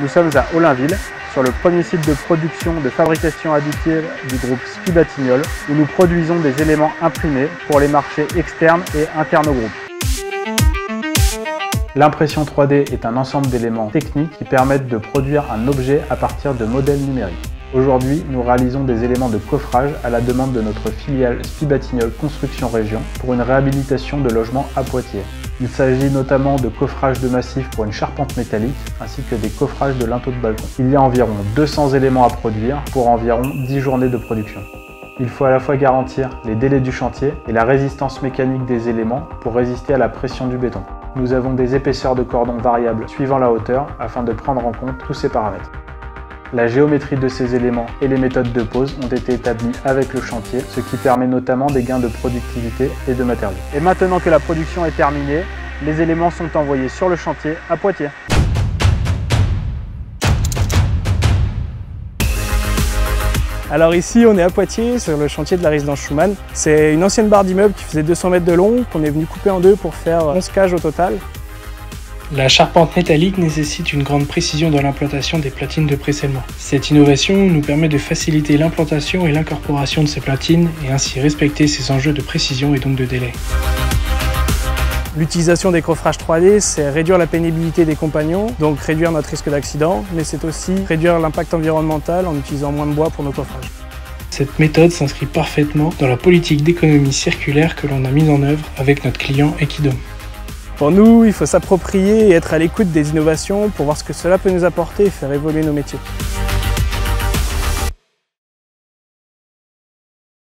Nous sommes à Ollainville, sur le premier site de production de fabrication additive du groupe SPI Batignolles, où nous produisons des éléments imprimés pour les marchés externes et internes au groupe. L'impression 3D est un ensemble d'éléments techniques qui permettent de produire un objet à partir de modèles numériques. Aujourd'hui, nous réalisons des éléments de coffrage à la demande de notre filiale SPI Batignolles Construction Région pour une réhabilitation de logements à Poitiers. Il s'agit notamment de coffrage de massif pour une charpente métallique ainsi que des coffrages de linteaux de balcon. Il y a environ 200 éléments à produire pour environ 10 journées de production. Il faut à la fois garantir les délais du chantier et la résistance mécanique des éléments pour résister à la pression du béton. Nous avons des épaisseurs de cordon variables suivant la hauteur afin de prendre en compte tous ces paramètres. La géométrie de ces éléments et les méthodes de pose ont été établies avec le chantier, ce qui permet notamment des gains de productivité et de matériaux. Et maintenant que la production est terminée, les éléments sont envoyés sur le chantier à Poitiers. Alors ici, on est à Poitiers, sur le chantier de la résidence Schumann. C'est une ancienne barre d'immeuble qui faisait 200 mètres de long, qu'on est venu couper en deux pour faire 11 cages au total. La charpente métallique nécessite une grande précision dans l'implantation des platines de presellement. Cette innovation nous permet de faciliter l'implantation et l'incorporation de ces platines et ainsi respecter ces enjeux de précision et donc de délai. L'utilisation des coffrages 3D, c'est réduire la pénibilité des compagnons, donc réduire notre risque d'accident, mais c'est aussi réduire l'impact environnemental en utilisant moins de bois pour nos coffrages. Cette méthode s'inscrit parfaitement dans la politique d'économie circulaire que l'on a mise en œuvre avec notre client Equidom. Pour nous, il faut s'approprier et être à l'écoute des innovations pour voir ce que cela peut nous apporter et faire évoluer nos métiers.